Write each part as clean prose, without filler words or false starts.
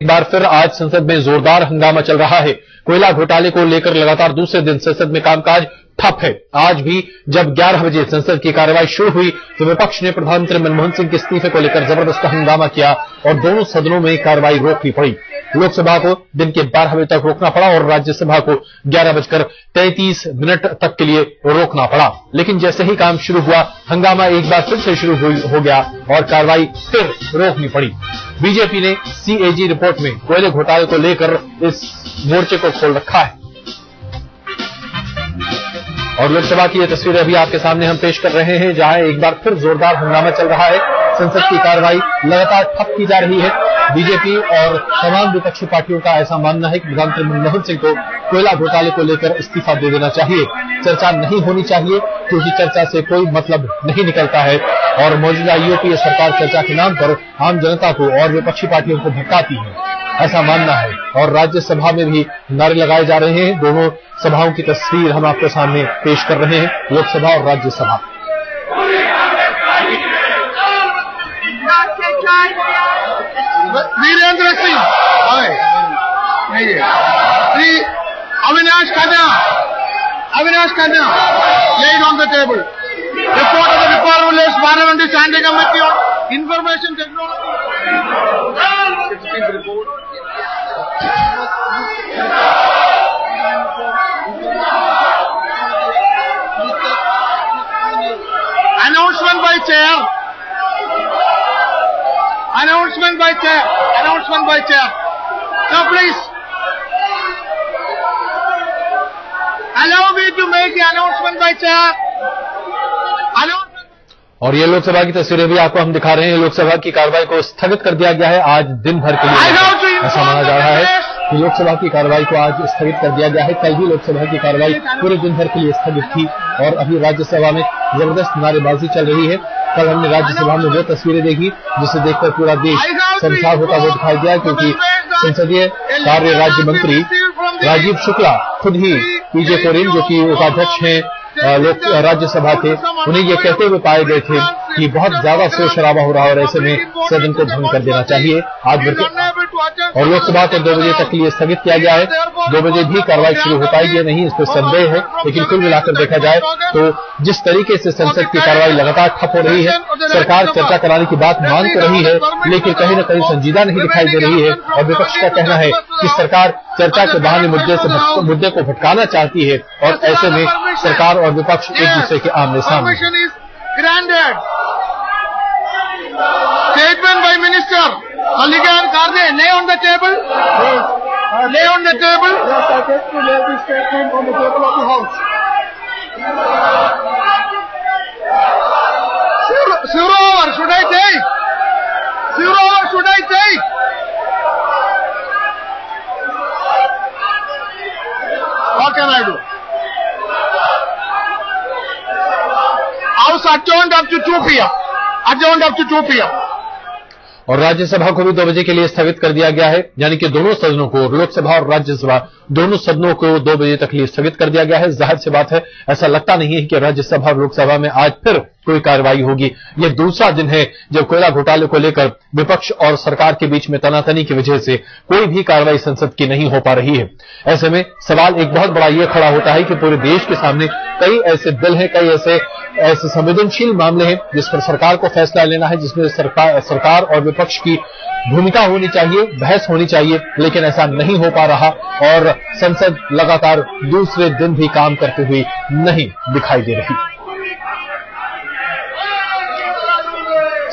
एक बार फिर आज संसद में जोरदार हंगामा चल रहा है। कोयला घोटाले को लेकर लगातार दूसरे दिन संसद में कामकाज ठप है। आज भी जब 11 बजे संसद की कार्रवाई शुरू हुई तो विपक्ष ने प्रधानमंत्री मनमोहन सिंह के इस्तीफे को लेकर जबरदस्त हंगामा किया और दोनों सदनों में कार्रवाई रोकनी पड़ी। लोकसभा को दिन के 12 बजे तक रोकना पड़ा और राज्यसभा को 11:33 तक के लिए रोकना पड़ा। लेकिन जैसे ही काम शुरू हुआ, हंगामा एक बार फिर से शुरू हो गया और कार्रवाई फिर रोकनी पड़ी। बीजेपी ने सीएजी रिपोर्ट में कोयले घोटाले को लेकर इस मोर्चे को खोल रखा है और लोकसभा की ये तस्वीरें अभी आपके सामने हम पेश कर रहे हैं, जहां एक बार फिर जोरदार हंगामा चल रहा है। संसद की कार्रवाई लगातार ठप की जा रही है। बीजेपी और तमाम विपक्षी पार्टियों का ऐसा मानना है कि प्रधानमंत्री मनमोहन सिंह को कोयला घोटाले को लेकर इस्तीफा दे देना चाहिए। चर्चा नहीं होनी चाहिए क्योंकि चर्चा से कोई मतलब नहीं निकलता है और मौजूदा यूपीए सरकार चर्चा के नाम पर आम जनता को और विपक्षी पार्टियों को भटकाती है, ऐसा मानना है। और राज्यसभा में भी नारे लगाए जा रहे हैं। दोनों सभाओं की तस्वीर हम आपके सामने पेश कर रहे हैं, लोकसभा और Rajya Sabha. Virendra Singh, Shri Avinash Khanna, laid on the table. Report of the Nepal Village Parliamentary Standing Committee on Information Technology. Announcement by chair. Now please, allow me to make the announcement by chair. और ये लोकसभा की तस्वीरें भी आपको हम दिखा रहे हैं। लोकसभा की कार्रवाई को स्थगित कर दिया गया है आज दिन भर के लिए। ऐसा माना जा रहा है कि लोकसभा की कार्रवाई को आज स्थगित कर दिया गया है। कल भी लोकसभा की कार्रवाई पूरे दिन भर के लिए स्थगित थी और अभी राज्यसभा में जबरदस्त नारेबाजी चल रही है। कल हमने राज्यसभा में वो तस्वीरें देखी जिसे देखकर पूरा देश शर्मसार होता हुआ दिखाई दिया, क्योंकि संसदीय कार्य राज्य मंत्री राजीव शुक्ला खुद ही पीजे कोरेन, जो कि उपाध्यक्ष हैं राज्यसभा के, उन्हें ये कहते हुए पाए गए थे कि बहुत ज्यादा शोर शराबा हो रहा है और ऐसे में सदन को भंग कर देना चाहिए आज और लोकसभा को 2 बजे तक के लिए स्थगित किया गया है। 2 बजे भी कार्रवाई शुरू हो पाएगी नहीं, इस पर संदेह है। लेकिन कुल मिलाकर देखा जाए तो जिस तरीके से संसद की कार्रवाई लगातार ठप हो रही है, सरकार चर्चा कराने की बात मान तो रही है लेकिन कहीं न कहीं संजीदा नहीं दिखाई दे रही है और विपक्ष का कहना है कि सरकार चर्चा के बहाने मुद्दे को भटकाना चाहती है और ऐसे में सरकार और विपक्ष एक दूसरे के आमने सामने। Statement by Minister Malikan Karde, lay on the table. Lay on the table. Yes, I take to lay this statement on the table of the House. Surover, should I take? Surover, should I take? What can I do? House adjourned up to 2 p.m. Adjourned up to 2 p.m. और राज्यसभा को भी 2 बजे के लिए स्थगित कर दिया गया है, यानी कि दोनों सदनों को, लोकसभा और राज्यसभा दोनों सदनों को 2 बजे तक के लिए स्थगित कर दिया गया है। जाहिर सी बात है, ऐसा लगता नहीं है कि राज्यसभा और लोकसभा में आज फिर कोई कार्रवाई होगी। यह दूसरा दिन है जब कोयला घोटाले को लेकर विपक्ष और सरकार के बीच में तनातनी की वजह से कोई भी कार्रवाई संसद की नहीं हो पा रही है। ऐसे में सवाल एक बहुत बड़ा यह खड़ा होता है कि पूरे देश के सामने कई ऐसे बिल हैं, कई ऐसे संवेदनशील मामले हैं जिस पर सरकार को फैसला लेना है, जिसमें सरकार और विपक्ष की भूमिका होनी चाहिए, बहस होनी चाहिए, लेकिन ऐसा नहीं हो पा रहा और संसद लगातार दूसरे दिन भी काम करते हुए नहीं दिखाई दे रही।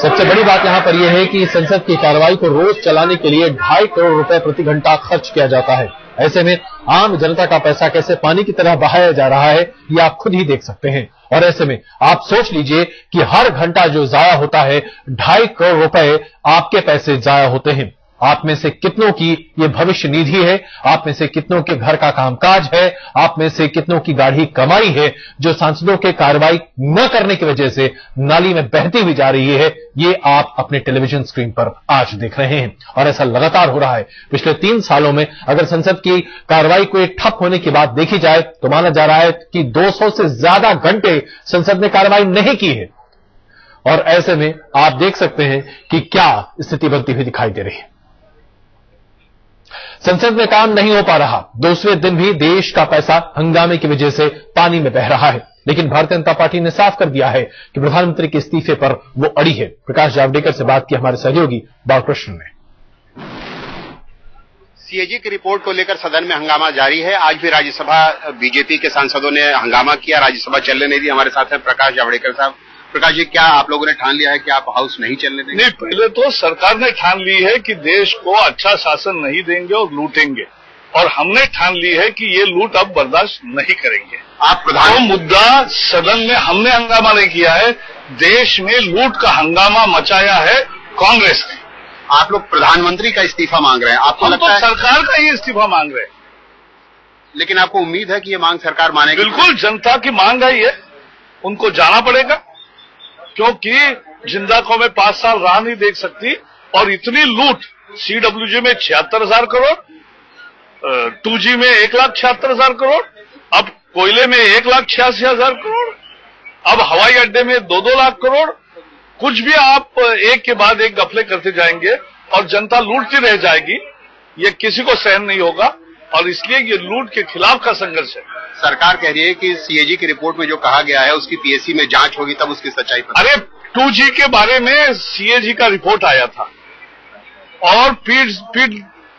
सबसे बड़ी बात यहां पर यह है कि संसद की कार्रवाई को रोज चलाने के लिए 2.5 करोड़ रुपए प्रति घंटा खर्च किया जाता है। ऐसे में आम जनता का पैसा कैसे पानी की तरह बहाया जा रहा है, ये आप खुद ही देख सकते हैं। और ऐसे में आप सोच लीजिए कि हर घंटा जो जाया होता है, 2.5 करोड़ रुपए आपके पैसे जाया होते हैं। आप में से कितनों की ये भविष्य निधि है, आप में से कितनों के घर का कामकाज है, आप में से कितनों की गाढ़ी कमाई है जो सांसदों के कार्रवाई न करने की वजह से नाली में बहती हुई जा रही है, ये आप अपने टेलीविजन स्क्रीन पर आज देख रहे हैं। और ऐसा लगातार हो रहा है। पिछले 3 सालों में अगर संसद की कार्रवाई को एक ठप होने की बात देखी जाए तो माना जा रहा है कि 200 से ज्यादा घंटे संसद ने कार्रवाई नहीं की है। और ऐसे में आप देख सकते हैं कि क्या स्थिति बनती हुई दिखाई दे रही है। संसद में काम नहीं हो पा रहा। दूसरे दिन भी देश का पैसा हंगामे की वजह से पानी में बह रहा है। लेकिन भारतीय जनता पार्टी ने साफ कर दिया है कि प्रधानमंत्री के इस्तीफे पर वो अड़ी है। प्रकाश जावड़ेकर से बात की हमारे सहयोगी बालकृष्ण ने। सीएजी की रिपोर्ट को लेकर सदन में हंगामा जारी है। आज भी राज्यसभा बीजेपी के सांसदों ने हंगामा किया, राज्यसभा चलने नहीं दी। हमारे साथ हैं प्रकाश जावड़ेकर साहब। प्रकाश जी, क्या आप लोगों ने ठान लिया है कि आप हाउस नहीं चलने देंगे? नहीं, पहले तो सरकार ने ठान ली है कि देश को अच्छा शासन नहीं देंगे और लूटेंगे, और हमने ठान ली है कि ये लूट अब बर्दाश्त नहीं करेंगे। आप प्रधान मुद्दा सदन में हमने हंगामा नहीं किया है, देश में लूट का हंगामा मचाया है कांग्रेस ने। आप लोग प्रधानमंत्री का इस्तीफा मांग रहे हैं, आपको हम लगता है? सरकार का ही इस्तीफा मांग रहे हैं। लेकिन आपको उम्मीद है कि ये मांग सरकार मानेगी? बिल्कुल, जनता की मांग है ये, उनको जाना पड़ेगा, क्योंकि जिंदा कौमें 5 साल राह नहीं देख सकती। और इतनी लूट, सीडब्ल्यूजी में 76,000 करोड़, 2G में 1,76,000 करोड़, अब कोयले में 1,86,000 करोड़, अब हवाई अड्डे में 2-2 लाख करोड़। कुछ भी आप एक के बाद एक घपले करते जाएंगे और जनता लूटती रह जाएगी, ये किसी को सहन नहीं होगा, और इसलिए ये लूट के खिलाफ का संघर्ष है। सरकार कह रही है कि सीएजी की रिपोर्ट में जो कहा गया है उसकी पीएससी में जांच होगी, तब उसकी सच्चाई पता। अरे 2G के बारे में सीएजी का रिपोर्ट आया था और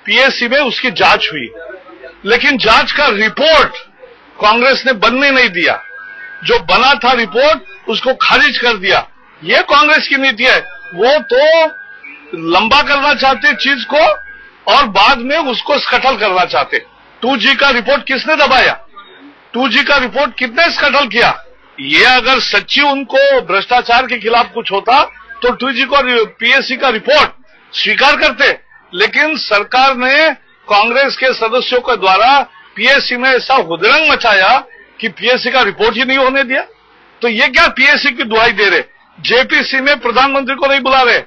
पीएससी में उसकी जांच हुई, लेकिन जांच का रिपोर्ट कांग्रेस ने बनने नहीं दिया। जो बना था रिपोर्ट उसको खारिज कर दिया। ये कांग्रेस की नीति है। वो तो लंबा करना चाहते चीज को और बाद में उसको स्कटल करना चाहते। 2G का रिपोर्ट किसने दबाया? 2G का रिपोर्ट कितने स्कटल किया? ये अगर सच्ची उनको भ्रष्टाचार के खिलाफ कुछ होता तो 2G को पीएससी का रिपोर्ट स्वीकार करते, लेकिन सरकार ने कांग्रेस के सदस्यों के द्वारा पीएससी में ऐसा हुदरंग मचाया कि पीएससी का रिपोर्ट ही नहीं होने दिया। तो ये क्या पीएससी की दुहाई दे रहे? जेपीसी में प्रधानमंत्री को नहीं बुला रहे,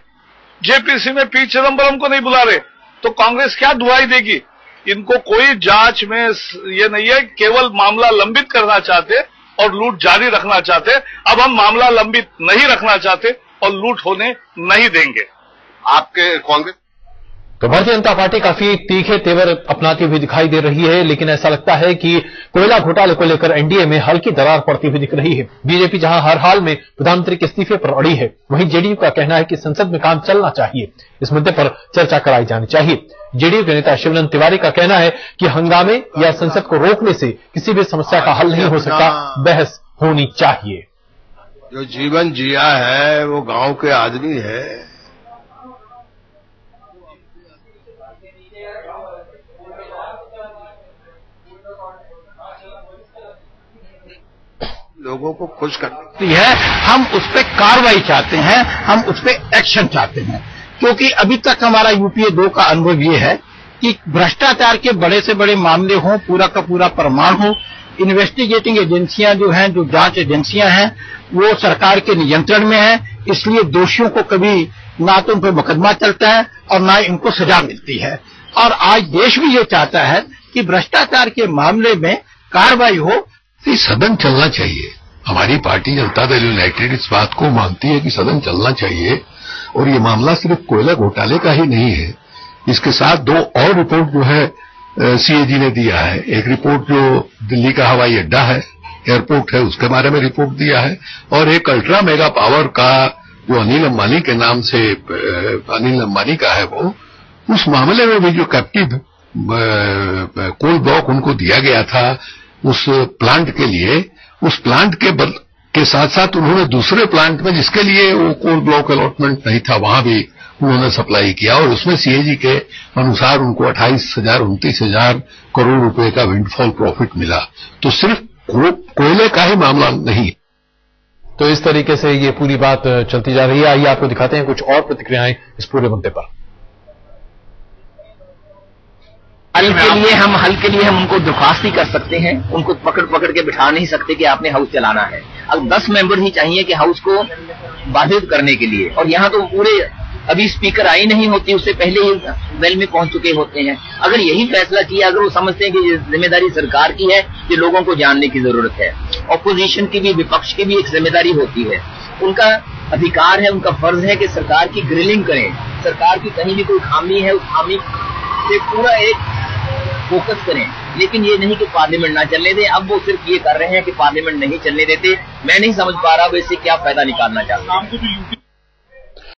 जेपीसी में पी चिदम्बरम को नहीं बुला रहे, तो कांग्रेस क्या दुहाई देगी? इनको कोई जांच में ये नहीं है, केवल मामला लंबित करना चाहते और लूट जारी रखना चाहते। अब हम मामला लंबित नहीं रखना चाहते और लूट होने नहीं देंगे। आपके कांग्रेस तो भारतीय जनता पार्टी काफी तीखे तेवर अपनाती हुई दिखाई दे रही है, लेकिन ऐसा लगता है कि कोयला घोटाले को लेकर एनडीए में हल्की दरार पड़ती हुई दिख रही है। बीजेपी जहां हर हाल में प्रधानमंत्री के इस्तीफे पर अड़ी है, वहीं जेडीयू का कहना है कि संसद में काम चलना चाहिए, इस मुद्दे पर चर्चा कराई जानी चाहिए। जेडीयू के नेता शिवनंद तिवारी का कहना है कि हंगामे या संसद को रोकने से किसी भी समस्या का हल नहीं हो सकता, बहस होनी चाहिए। जो जीवन जिया है वो गांव के आदमी है। लोगों को खुश करती है। हम उस पर कार्रवाई चाहते हैं, हम उस पर एक्शन चाहते हैं, क्योंकि अभी तक हमारा यूपीए 2 का अनुभव ये है कि भ्रष्टाचार के बड़े से बड़े मामले हों, पूरा का पूरा प्रमाण हो, इन्वेस्टिगेटिंग एजेंसियां जो हैं, जो जांच एजेंसियां हैं, वो सरकार के नियंत्रण में है। इसलिए दोषियों को कभी ना तो उन पर मुकदमा चलता है और ना इनको सजा मिलती है। और आज देश भी ये चाहता है कि भ्रष्टाचार के मामले में कार्रवाई हो। सदन चलना चाहिए। हमारी पार्टी जनता दल यूनाइटेड इस बात को मानती है कि सदन चलना चाहिए, और ये मामला सिर्फ कोयला घोटाले का ही नहीं है। इसके साथ 2 और रिपोर्ट जो है सीएजी ने दिया है। एक रिपोर्ट जो दिल्ली का हवाई अड्डा है, एयरपोर्ट है, उसके बारे में रिपोर्ट दिया है, और एक अल्ट्रा मेगा पावर का जो अनिल अंबानी के नाम से अनिल अंबानी का है, वो उस मामले में भी जो कैप्टिव कोल ब्लॉक उनको दिया गया था उस प्लांट के लिए, उस प्लांट के साथ साथ उन्होंने दूसरे प्लांट में जिसके लिए वो कोल ब्लॉक अलॉटमेंट नहीं था, वहां भी उन्होंने सप्लाई किया, और उसमें सीएजी के अनुसार उनको 28,000-29,000 करोड़ रुपए का विंडफॉल प्रॉफिट मिला। तो सिर्फ कोयले का ही मामला नहीं। तो इस तरीके से ये पूरी बात चलती जा रही है। आइए आपको दिखाते हैं कुछ और प्रतिक्रियाएं इस पूरे मुद्दे पर। हल के लिए हम उनको दरख्वास्त ही कर सकते हैं, उनको पकड़ के बिठा नहीं सकते कि आपने हाउस चलाना है। अब 10 मेंबर ही चाहिए कि हाउस को बाधित करने के लिए, और यहाँ तो पूरे अभी स्पीकर आई नहीं होती, उससे पहले ही वेल में पहुंच चुके होते हैं। अगर यही फैसला किया, अगर वो समझते हैं कि ये जिम्मेदारी सरकार की है, ये लोगों को जानने की जरूरत है। ऑपोजिशन की भी, विपक्ष की भी एक जिम्मेदारी होती है, उनका अधिकार है, उनका फर्ज है कि सरकार की ग्रिलिंग करें। सरकार की कहीं भी कोई खामी है, उस खामी से पूरा एक फोकस करें, लेकिन ये नहीं कि पार्लियामेंट ना चलने दें। अब वो सिर्फ ये कर रहे हैं कि पार्लियामेंट नहीं चलने देते। मैं नहीं समझ पा रहा वो इससे क्या फायदा निकालना चाहते हैं।